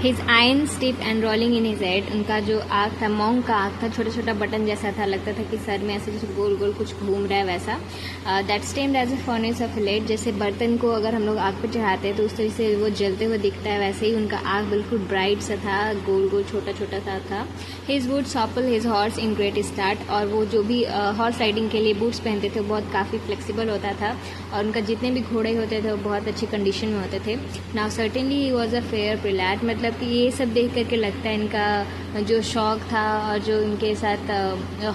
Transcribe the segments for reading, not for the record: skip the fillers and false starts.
His आइन stiff and rolling in his head, उनका जो आँख था, मॉन्क का आँख था, छोटा छोटा बटन जैसा था, लगता था कि सर में ऐसे जैसे गोल गोल कुछ घूम रहा है वैसा। That steamed as a furnace of lead, जैसे बर्तन को अगर हम लोग आँख पर चढ़ाते हैं तो उस तरह से वो जलते हुए दिखता है, वैसे ही उनका आँख बिल्कुल ब्राइट सा था, गोल गोल छोटा छोटा सा था। His wood supple his horse in great start, और वो जो भी हॉर्स राइडिंग के लिए बूट्स पहनते थे वो बहुत काफ़ी फ्लेक्सिबल होता था, और उनका जितने भी घोड़े होते थे वो बहुत अच्छी कंडीशन में होते थे। Now certainly he was a fair prelate, मतलब कि ये सब देख करके लगता है इनका जो शौक था और जो इनके साथ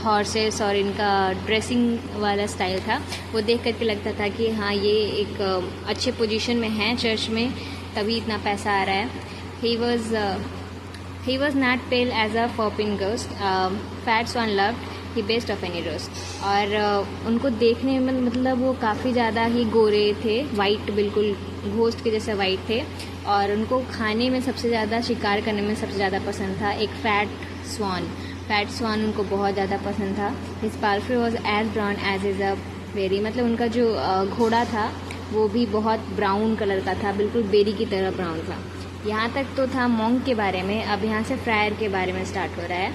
हॉर्सेस और इनका ड्रेसिंग वाला स्टाइल था वो देख करके लगता था कि हाँ ये एक अच्छे पोजीशन में है चर्च में, तभी इतना पैसा आ रहा है। He was not pale as a popping ghost. Fat Swan loved he best of any rose. और उनको देखने में मतलब वो काफ़ी ज़्यादा ही गोरे थे, वाइट, बिल्कुल घोस्ट के जैसे वाइट थे, और उनको खाने में सबसे ज़्यादा, शिकार करने में सबसे ज़्यादा पसंद था एक फैट स्वान उनको बहुत ज़्यादा पसंद था। His palfrey was as brown as is a berry, मतलब उनका जो घोड़ा था वो भी बहुत ब्राउन कलर का था, बिल्कुल बेरी की तरह ब्राउन था। यहाँ तक तो था मॉन्क के बारे में, अब यहाँ से फ्रायर के बारे में स्टार्ट हो रहा है।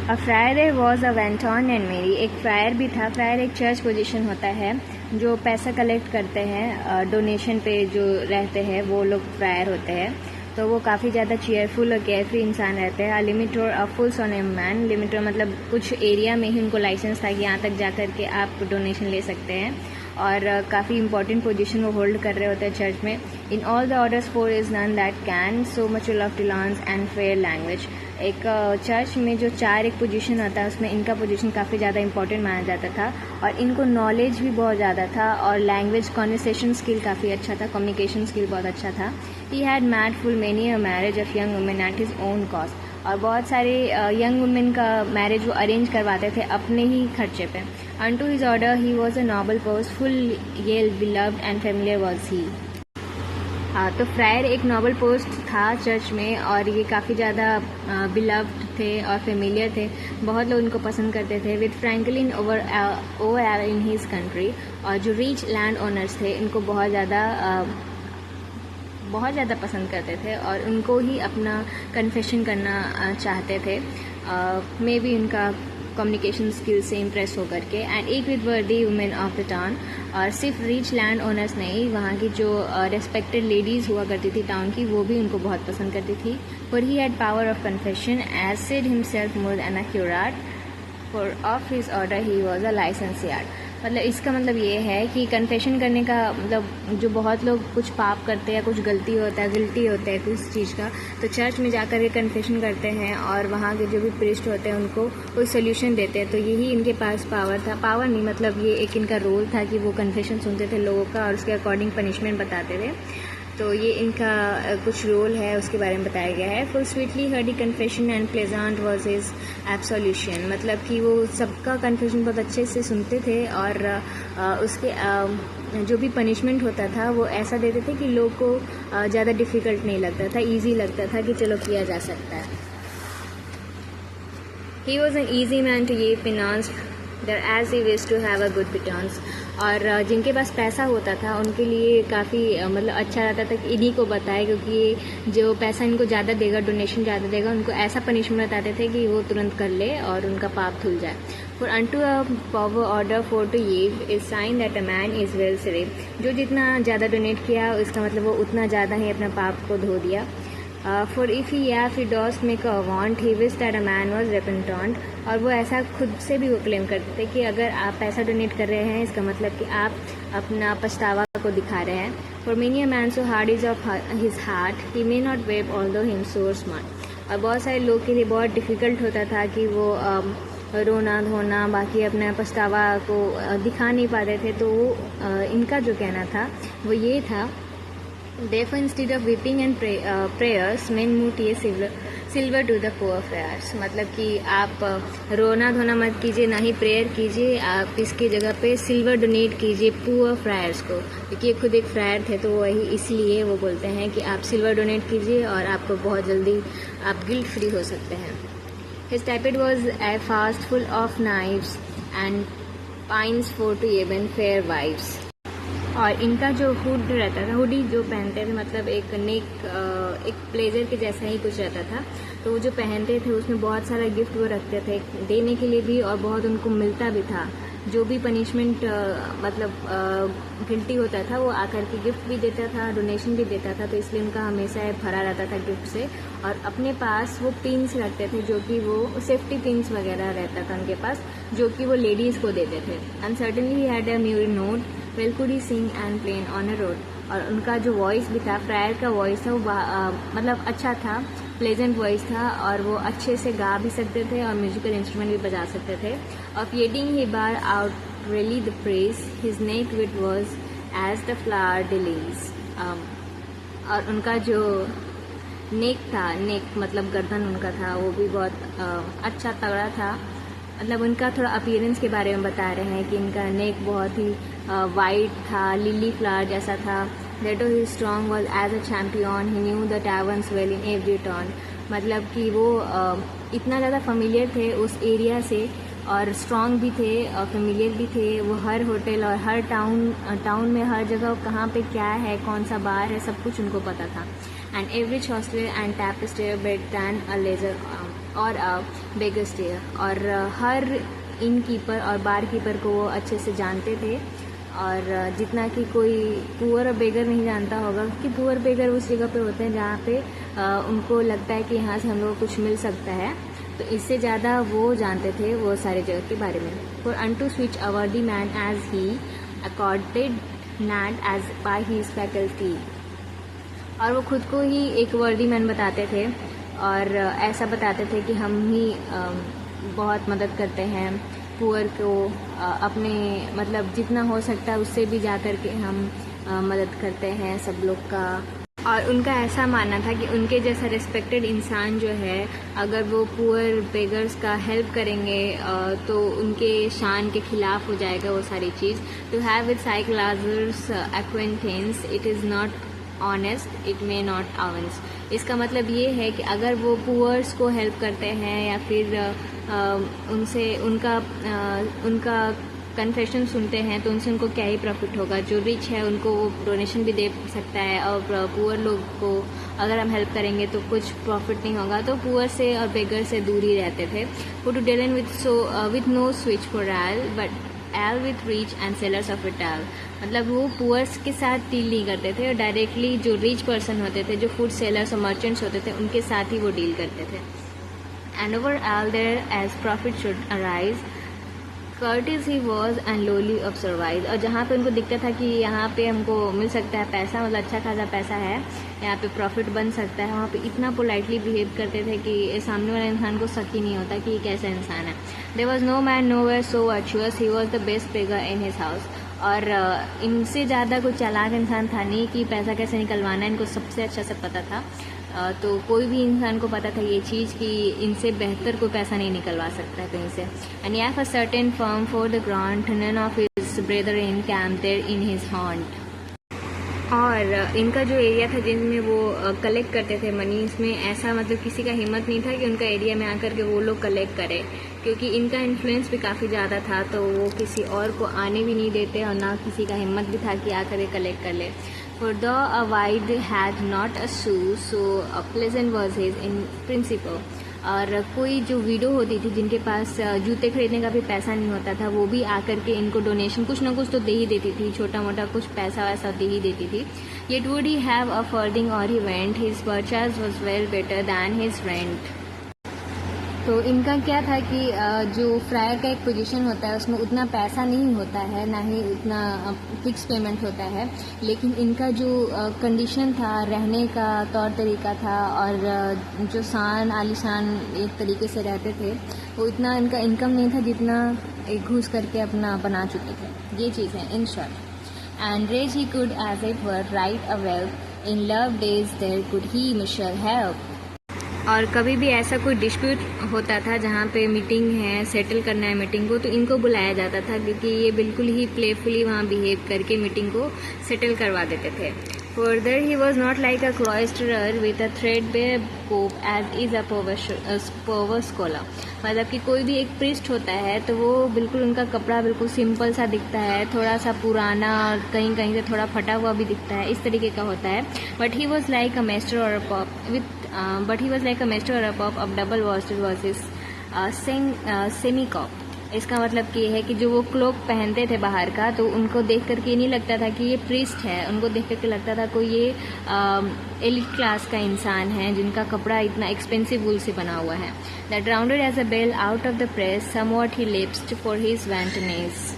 अ फ्रायर वॉज अ वेंटॉन एंड मेरी, एक फ्रायर भी था। फ्रायर एक चर्च पोजीशन होता है जो पैसा कलेक्ट करते हैं, डोनेशन पे जो रहते हैं वो लोग फ्रायर होते हैं। तो वो काफ़ी ज़्यादा चेयरफुल और केयरफ्री इंसान रहते हैं। Limiter of full on a man, limiter मतलब कुछ एरिया में ही उनको लाइसेंस था कि यहाँ तक जा कर के आप डोनेशन ले सकते हैं, और काफ़ी इंपॉर्टेंट पोजीशन वो होल्ड कर रहे होते हैं चर्च में। In all the orders four is none that can so much love tolerance and fair language. एक चर्च में जो 4 एक पोजीशन होता है उसमें इनका पोजीशन काफ़ी ज़्यादा इंपॉर्टेंट माना जाता था, और इनको नॉलेज भी बहुत ज़्यादा था, और लैंग्वेज कॉन्वर्सेशन स्किल काफ़ी अच्छा था, कम्युनिकेशन स्किल बहुत अच्छा था। He had mad full many a marriage of young women at his own cost, और बहुत सारे यंग वुमेन का मैरिज वो अरेंज करवाते थे अपने ही खर्चे पे। Unto his order he was a noble post, full yell beloved and familiar was he. हाँ, तो फ्रायर एक नोबल पोस्ट था चर्च में, और ये काफ़ी ज़्यादा बिलव्ड थे और फेमिलियर थे, बहुत लोग उनको पसंद करते थे। With Franklin over in his country, और जो रिच लैंड ओनर्स थे इनको बहुत ज़्यादा पसंद करते थे, और उनको ही अपना कन्फेशन करना चाहते थे, मे बी उनका कम्युनिकेशन स्किल से इम्प्रेस होकर के। एंड एक विद वर्दी वुमेन ऑफ द टाउन, और सिर्फ रिच लैंड ओनर्स नहीं, वहाँ की जो रेस्पेक्टेड लेडीज़ हुआ करती थी टाउन की, वो भी उनको बहुत पसंद करती थी। For he had power of confession as said himself more than a curate, for of his order he was a licentiate. मतलब इसका मतलब ये है कि कन्फेशन करने का मतलब जो बहुत लोग कुछ पाप करते हैं, कुछ गिल्टी होता है किस चीज़ का, तो चर्च में जाकर के कन्फेशन करते हैं, और वहाँ के जो भी प्रीस्ट होते हैं उनको कोई सोल्यूशन देते हैं। तो यही इनके पास पावर था, पावर नहीं मतलब ये एक इनका रोल था कि वो कन्फेशन सुनते थे लोगों का और उसके अकॉर्डिंग पनिशमेंट बताते थे। तो ये इनका कुछ रोल है उसके बारे में बताया गया है। Full sweetly heard he confession and pleasant was his absolution, मतलब कि वो सबका कन्फेशन बहुत अच्छे से सुनते थे, और उसके जो भी पनिशमेंट होता था वो ऐसा देते थे कि लोग को ज़्यादा डिफ़िकल्ट नहीं लगता था, ईजी लगता था कि चलो किया जा सकता है। He was an easy man to ये penance as he wish to have a good pittance, और जिनके पास पैसा होता था उनके लिए काफ़ी मतलब अच्छा रहता था कि इन्हीं को बताए, क्योंकि जो पैसा इनको ज़्यादा देगा, डोनेशन ज़्यादा देगा, उनको ऐसा पनिशमेंट बताते थे कि वो तुरंत कर ले और उनका पाप धुल जाए। For unto a power order for to give is sign that a man is well save, जो जितना ज़्यादा डोनेट किया इसका मतलब वो उतना ज़्यादा ही अपना पाप को धो दिया। For if he dost make a want he wish that a man was repentant, और वो ऐसा खुद से भी वो क्लेम करते थे कि अगर आप पैसा डोनेट कर रहे हैं इसका मतलब कि आप अपना पछतावा को दिखा रहे हैं। For many a man so hard is of his heart he may not wave although him so smart, और बहुत सारे लोग के लिए बहुत डिफ़िकल्ट होता था कि वो रोना धोना बाकी अपना पछतावा को दिखा नहीं पाते थे। तो इनका जो कहना था वो ये था, therefore instead of weeping and prayers men moved ये silver to the poor friars, मतलब कि आप रोना धोना मत कीजिए, ना ही प्रेयर कीजिए, आप इसकी जगह पे सिल्वर डोनेट कीजिए पुअर फ्रायर्स को, क्योंकि ये खुद एक फ्रायर थे तो वही इसलिए वो बोलते हैं कि आप सिल्वर डोनेट कीजिए और आपको बहुत जल्दी आप गिल्ट फ्री हो सकते हैं। His tablet was a fast full of knives and pines for to even fair wives. और इनका जो हुड रहता था, हुडी जो पहनते थे, मतलब एक नेक एक ब्लेजर के जैसा ही कुछ रहता था, तो वो जो पहनते थे उसमें बहुत सारा गिफ्ट वो रखते थे देने के लिए भी, और बहुत उनको मिलता भी था। जो भी पनिशमेंट मतलब गिल्टी होता था वो आकर के गिफ्ट भी देता था, डोनेशन भी देता था, तो इसलिए उनका हमेशा भरा रहता था गिफ्ट से। और अपने पास वो पिन्स रखते थे, जो कि वो सेफ्टी पिन्स वगैरह रहता था उनके पास, जो कि वो लेडीज़ को देते थे। And certainly he had a music note, well could he sing and plain on a road. और उनका जो वॉइस भी था, फ्रायर का वॉइस था, वो मतलब अच्छा था, प्लेजेंट वॉइस था, और वो अच्छे से गा भी सकते थे और म्यूजिकल इंस्ट्रूमेंट भी बजा सकते थे। Of yeddings he bar out really the press, his neck white was as the flower delis. और उनका जो नेक था, नेक मतलब गर्दन उनका था, वो भी बहुत अच्छा तगड़ा था। मतलब उनका थोड़ा अपीयरेंस के बारे में बता रहे हैं कि इनका नेक बहुत ही वाइट था, लिली फ्लावर जैसा था। Leto his strong was as a champion, he knew the taverns well in every town। मतलब कि वो इतना ज़्यादा फेमिलियर थे उस एरिया से, और स्ट्रॉन्ग भी थे और फेमिलियर भी थे। वो हर होटल और हर टाउन में हर जगह कहाँ पे क्या है, कौन सा बार है, सब कुछ उनको पता था। And every hostel and tapster bet than a lazar or a beggar stair. और हर इन कीपर और बार कीपर को वो अच्छे से जानते थे, और जितना कि कोई पुअर और बेगर नहीं जानता होगा, कि पुअर बेगर उस जगह पे होते हैं जहाँ पे उनको लगता है कि यहाँ से हम लोग को कुछ मिल सकता है, तो इससे ज़्यादा वो जानते थे वो सारे जगह के बारे में। For unto switch a worthy man as he accorded not as by his faculty. और वो खुद को ही एक वर्दी मैन बताते थे, और ऐसा बताते थे कि हम ही बहुत मदद करते हैं पुअर को, अपने मतलब जितना हो सकता है उससे भी जा कर के हम मदद करते हैं सब लोग का। और उनका ऐसा मानना था कि उनके जैसा रिस्पेक्टेड इंसान जो है, अगर वो पुअर बेगर्स का हेल्प करेंगे तो उनके शान के खिलाफ हो जाएगा वो सारी चीज़। To have with sick lazars acquaintance it is not honest, it may not avance. इसका मतलब ये है कि अगर वो पुअर्स को हेल्प करते हैं या फिर उनसे उनका कन्फेशन सुनते हैं, तो उनसे उनको क्या ही प्रॉफिट होगा। जो रिच है उनको वो डोनेशन भी दे सकता है, और पुअर लोग को अगर हम हेल्प करेंगे तो कुछ प्रॉफिट नहीं होगा। तो पुअर से और बेगर से दूर ही रहते थे। For to deal with no switch for all but all with rich and sellers of it all. मतलब वो पुअर्स के साथ डील नहीं करते थे, और डायरेक्टली जो रिच पर्सन होते थे, जो फूड सेलर्स और मर्चेंट्स होते थे, उनके साथ ही वो डील करते थे। And over all there as profit should arise, courteous he was and lowly of service. और जहाँ पे उनको दिखता था कि यहाँ पे हमको मिल सकता है पैसा, मतलब अच्छा खासा पैसा है, यहाँ पे प्रॉफिट बन सकता है, वहाँ पे इतना पोलाइटली बिहेव करते थे कि सामने वाले इंसान को शक ही नहीं होता कि ये कैसा इंसान है। There was no man nowhere so virtuous, he was the best beggar in his house. और इनसे ज़्यादा कोई चालाक इंसान था नहीं कि पैसा कैसे निकलवाना है, इनको सबसे अच्छा से पता था। तो कोई भी इंसान को पता था ये चीज़ कि इनसे बेहतर कोई पैसा नहीं निकलवा सकता है कहीं से। And he have a certain firm for the grant, none of his brother in camp there in his haunt. और इनका जो एरिया था जिनमें वो कलेक्ट करते थे मनी, इसमें ऐसा मतलब किसी का हिम्मत नहीं था कि उनका एरिया में आकर के वो लोग कलेक्ट करें, क्योंकि इनका इन्फ्लुएंस भी काफ़ी ज़्यादा था, तो वो किसी और को आने भी नहीं देते, और ना किसी का हिम्मत भी था कि आकर के कलेक्ट कर ले। For though a wide had not a shoe, so a pleasant was his in principle। और कोई जो विडो होती थी जिनके पास जूते खरीदने का भी पैसा नहीं होता था, वो भी आकर के इनको डोनेशन कुछ ना कुछ तो दे ही देती थी, छोटा मोटा कुछ पैसा वैसा दे ही देती थी। Yet would he have a farthing or he went, his purchase was well better than his rent। तो इनका क्या था कि जो फ्रायर का एक पोजीशन होता है उसमें उतना पैसा नहीं होता है, ना ही उतना फिक्स पेमेंट होता है, लेकिन इनका जो कंडीशन था, रहने का तौर तरीका था, और जो शान आलीशान एक तरीके से रहते थे, वो इतना इनका इनकम नहीं था जितना एक घूस करके अपना बना चुके थे। ये चीज़ है in short. And rage he could as it were right a wealth, in love days there could he mickle help. और कभी भी ऐसा कोई डिस्प्यूट होता था जहाँ पे मीटिंग है, सेटल करना है मीटिंग को, तो इनको बुलाया जाता था, क्योंकि ये बिल्कुल ही प्लेफुली वहाँ बिहेव करके मीटिंग को सेटल करवा देते थे। Further, he was not like a cloisterer with a threadbare cope as is a power scholar. मतलब कि कोई भी एक priest होता है तो वो बिल्कुल उनका कपड़ा बिल्कुल सिंपल सा दिखता है, थोड़ा सा पुराना और कहीं कहीं से थोड़ा फटा हुआ भी दिखता है, इस तरीके का होता है. But he was like a master or a pop of double worsted versus semi-cop. इसका मतलब ये है कि जो वो क्लोक पहनते थे बाहर का, तो उनको देख करके ये नहीं लगता था कि ये प्रीस्ट है, उनको देख करके लगता था कोई ये एलिट क्लास का इंसान है जिनका कपड़ा इतना एक्सपेंसिव वूल से बना हुआ है. That rounded as a bell out of the press somewhat he lisped for his wantonness.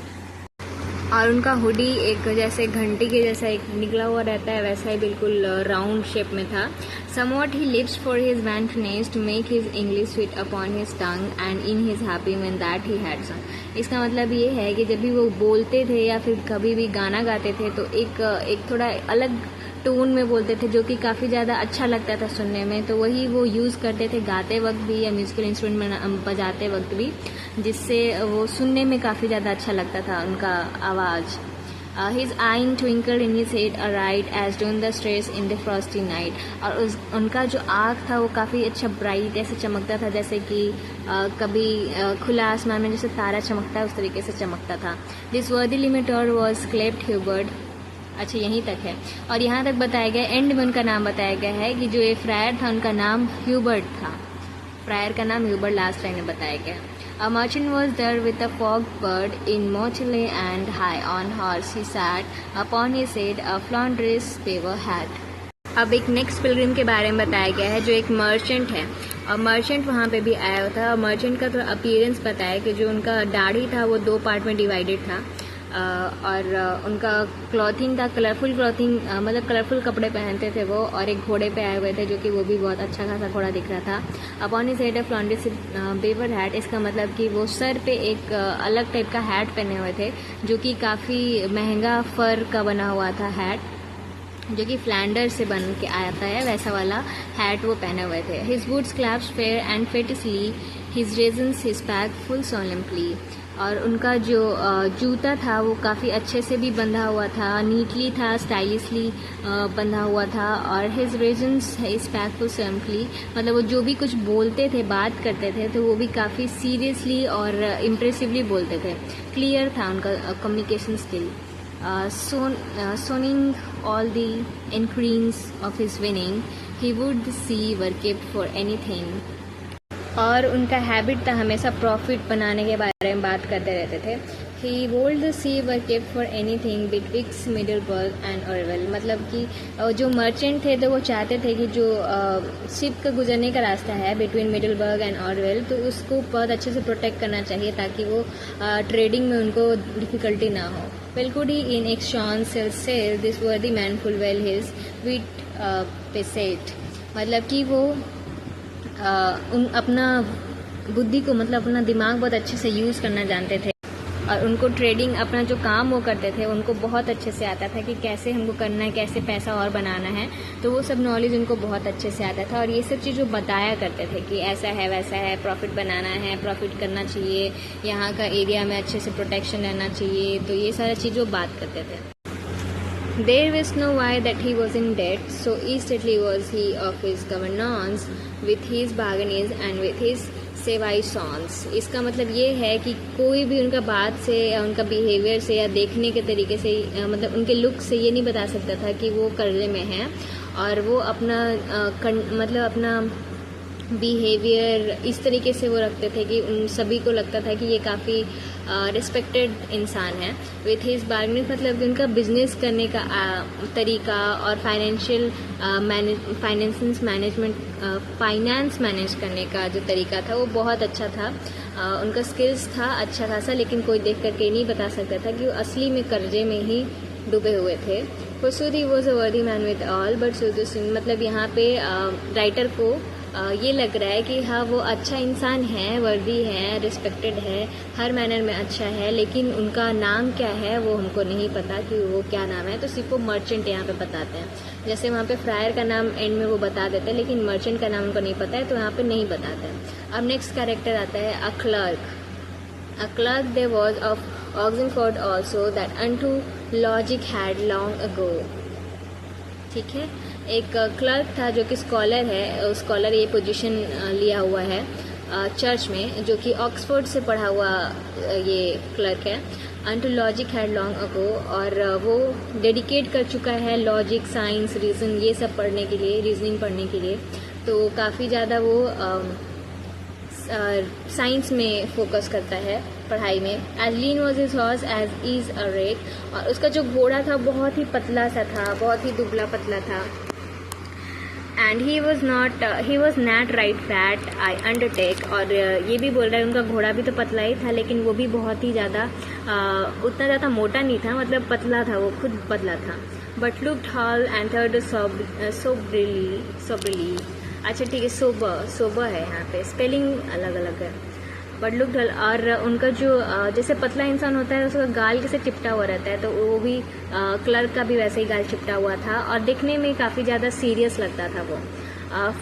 और उनका हुडी एक जैसे घंटी के जैसा एक निकला हुआ रहता है, वैसा ही बिल्कुल राउंड शेप में था. Somewhat he lives for his vantness to make his English sweet upon his tongue and in his happy when that he had sung. इसका मतलब ये है कि जब भी वो बोलते थे या फिर कभी भी गाना गाते थे तो एक थोड़ा अलग टोन में बोलते थे जो कि काफ़ी ज़्यादा अच्छा लगता था सुनने में. तो वही वो यूज़ करते थे गाते वक्त भी या म्यूजिकल इंस्ट्रूमेंट में बजाते वक्त भी, जिससे वो सुनने में काफ़ी ज़्यादा अच्छा लगता था उनका आवाज़. His eye twinkled in his head aright as dawn the stars in the frosty night. और उनका जो आँख था वो काफ़ी अच्छा ब्राइट ऐसे चमकता था, जैसे कि कभी खुला आसमान में जैसे तारा चमकता है उस तरीके से चमकता था. This worthy limiter was Cleft Hubert. अच्छा, यहीं तक है. और यहाँ तक बताया गया, एंड में उनका नाम बताया गया है कि जो ये फ्रायर था उनका नाम ह्यूबर्ट था. फ्रायर का नाम ह्यूबर्ट लास्ट लाइन में बताया गया. A merchant was there with a fogged bird in motley and high on horse he sat, upon his head a Flanders beaver hat. अब एक नेक्स्ट पिलग्रिम के बारे में बताया गया है जो एक मर्चेंट है, और मर्चेंट वहाँ पे भी आया हुआ था. और मर्चेंट का थोड़ा अपीयरेंस बताया कि जो उनका दाढ़ी था वो 2 पार्ट में डिवाइडेड था, और उनका क्लॉथिंग था कलरफुल क्लॉथिंग, मतलब कलरफुल कपड़े पहनते थे वो, और एक घोड़े पे आए हुए थे जो कि वो भी बहुत अच्छा खासा घोड़ा दिख रहा था. अपॉन हिज हेड अ फ्लॉन्डिस बेवर हैट. इसका मतलब कि वो सर पे एक अलग टाइप का हैट पहने हुए थे जो कि काफ़ी महंगा फर का बना हुआ था हैट, जो कि फ्लैंडर से बन के आता है, वैसा वाला हैट वो पहने हुए थे. His boots clasped fair and fetisly, his reasons his pack full solemnly. और उनका जो जूता था वो काफ़ी अच्छे से भी बंधा हुआ था, नीटली था, स्टाइलिशली बंधा हुआ था. और his reasons his pack full solemnly, मतलब वो जो भी कुछ बोलते थे, बात करते थे, तो वो भी काफ़ी सीरियसली और इम्प्रेसिवली बोलते थे. क्लियर था उनका communication skill. Soning all the encrines of his winning, he would see were kept for anything. और उनका हैबिट था हमेशा प्रॉफिट बनाने के बारे में बात करते रहते थे. He would see were kept for anything betwixt Middelburg and Orwell. मतलब कि जो मर्चेंट थे तो वो चाहते थे कि जो शिप का गुजरने का रास्ता है बिटवीन मिडलबर्ग एंड ऑरवेल, तो उसको बहुत अच्छे से प्रोटेक्ट करना चाहिए ताकि वो ट्रेडिंग में उनको डिफ़िकल्टी ना हो. Well could he in exchange sell this worthy man full well his wit pesate. मतलब कि वो अपना बुद्धि को, मतलब अपना दिमाग बहुत अच्छे से यूज़ करना जानते थे, और उनको ट्रेडिंग, अपना जो काम वो करते थे उनको बहुत अच्छे से आता था कि कैसे हमको करना है, कैसे पैसा और बनाना है. तो वो सब नॉलेज उनको बहुत अच्छे से आता था, और ये सब चीज़ वो बताया करते थे कि ऐसा है वैसा है, प्रॉफिट बनाना है, प्रॉफिट करना चाहिए, यहाँ का एरिया में अच्छे से प्रोटेक्शन रहना चाहिए. तो ये सारा चीज़ वो बात करते थे. There was no why that he was in debt, so easily was he of his governance, with his bargains and with his सेवाइसॉन्स. इसका मतलब ये है कि कोई भी उनका बात से या उनका बिहेवियर से या देखने के तरीके से, मतलब उनके लुक से ये नहीं बता सकता था कि वो कर्जे में हैं. और वो अपना मतलब अपना बिहेवियर इस तरीके से वो रखते थे कि उन सभी को लगता था कि ये काफ़ी रिस्पेक्टेड इंसान है. विथ हिज बार्गेनिंग, मतलब कि उनका बिजनेस करने का तरीका और फाइनेंस मैनेज करने का जो तरीका था वो बहुत अच्छा था. उनका स्किल्स था अच्छा खासा, लेकिन कोई देख करके नहीं बता सकता था कि वो असली में कर्जे में ही डूबे हुए थे. For was a worthy man with all but Sudhu Singh, मतलब यहाँ पे राइटर को ये लग रहा है कि हाँ वो अच्छा इंसान है, वर्दी है, रिस्पेक्टेड है, हर मैनर में अच्छा है, लेकिन उनका नाम क्या है वो हमको नहीं पता कि वो क्या नाम है. तो सिर्फ वो मर्चेंट यहाँ पे बताते हैं. जैसे वहाँ पे फ्रायर का नाम एंड में वो बता देते हैं, लेकिन मर्चेंट का नाम उनको नहीं पता है, तो यहाँ पे नहीं बताते हैं. अब नेक्स्ट कैरेक्टर आता है a clerk. A clerk there was of Oxenford also, that unto logic had long ago ठीक है। एक क्लर्क था जो कि स्कॉलर है, स्कॉलर ये पोजीशन लिया हुआ है चर्च में, जो कि ऑक्सफोर्ड से पढ़ा हुआ ये क्लर्क है। Unto logic had long ago, और वो डेडिकेट कर चुका है लॉजिक, साइंस, रीजन ये सब पढ़ने के लिए, रीजनिंग पढ़ने के लिए। तो काफ़ी ज़्यादा वो साइंस में फोकस करता है पढ़ाई में। As lean was his horse as is a rake, और उसका जो घोड़ा था बहुत ही पतला सा था, बहुत ही दुबला पतला था। And he was not right fat I undertake, और ये भी बोल रहा है उनका घोड़ा भी तो पतला ही था, लेकिन वो भी बहुत ही ज़्यादा उतना ज़्यादा मोटा नहीं था, मतलब पतला था, वो खुद पतला था। But look tall and third soberly, अच्छा ठीक है, सोबर है यहाँ पे, स्पेलिंग अलग अलग है। बट लुक डल, और उनका जो जैसे पतला इंसान होता है उसका गाल कैसे चिपटा हुआ रहता है, तो वो भी क्लर्क का भी वैसे ही गाल चिपटा हुआ था, और दिखने में काफ़ी ज़्यादा सीरियस लगता था वो।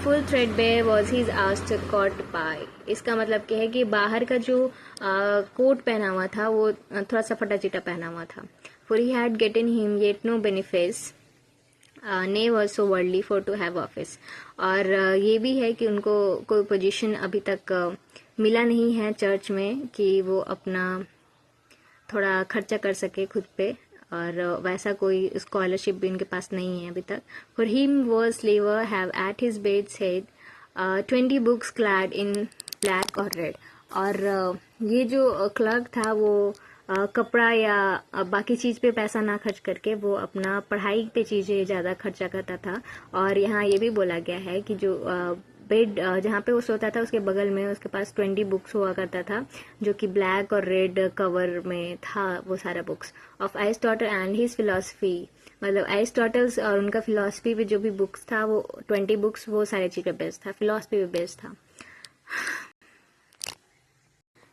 Full threadbare was his oust cot pie, इसका मतलब क्या है कि बाहर का जो कोट पहना हुआ था वो थोड़ा सा फटा चिटा पहना हुआ था। For he had gotten him yet no benefits ne was so worldly for to have office, और ये भी है कि उनको कोई पोजीशन अभी तक मिला नहीं है चर्च में कि वो अपना थोड़ा खर्चा कर सके खुद पे, और वैसा कोई स्कॉलरशिप भी उनके पास नहीं है अभी तक। For him was lever have at his bed's head 20 books clad in black or red, और ये जो क्लर्क था वो कपड़ा या बाकी चीज़ पे पैसा ना खर्च करके वो अपना पढ़ाई पे चीज़ें ज़्यादा खर्चा करता था। और यहाँ ये भी बोला गया है कि जो बेड जहाँ पे वो सोता था उसके बगल में उसके पास 20 बुक्स हुआ करता था, जो कि ब्लैक और रेड कवर में था वो सारा books, of Aristotle and his philosophy, मतलब एरिस्टोटल्स और उनका फिलोसफी पे जो भी बुक्स था वो 20 बुक्स, वो सारी चीज़ पे बेस्ड था, फिलोसफी पे बेस्ड था।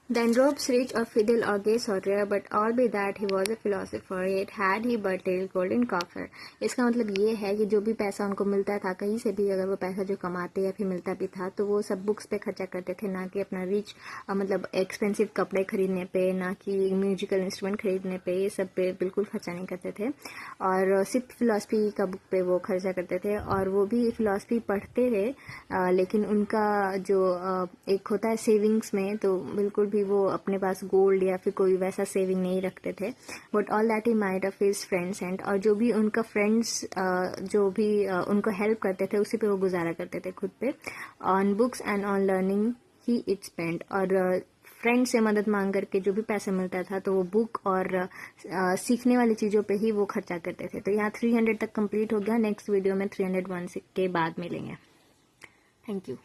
Then robes rich or fiddle or gay or rare, but all be that he was a philosopher, yet had he but little golden coffer। इसका मतलब ये है कि जो भी पैसा उनको मिलता था कहीं से भी, अगर वो पैसा जो कमाते या फिर मिलता भी था तो वो सब बुक्स पे खर्चा करते थे, ना कि अपना रिच मतलब एक्सपेंसिव कपड़े खरीदने पे, ना कि म्यूजिकल इंस्ट्रूमेंट खरीदने पे, ये सब पे बिल्कुल खर्चा नहीं करते थे। और सिर्फ फिलॉसफी का बुक पे वो खर्चा करते थे, और वो भी फिलॉसफी पढ़ते थे लेकिन उनका जो एक होता है सेविंग्स में, तो बिल्कुल भी वो अपने पास गोल्ड या फिर कोई वैसा सेविंग नहीं रखते थे। But all that he might of his friends and, और जो भी उनका फ्रेंड्स जो भी उनको हेल्प करते थे उसी पे वो गुजारा करते थे खुद पे। On books and on learning he it spend, और फ्रेंड से मदद मांग करके जो भी पैसा मिलता था तो वो बुक और सीखने वाली चीज़ों पे ही वो खर्चा करते थे। तो यहाँ 300 तक कंप्लीट हो गया। नेक्स्ट वीडियो में 301 के बाद मिलेंगे। Thank you.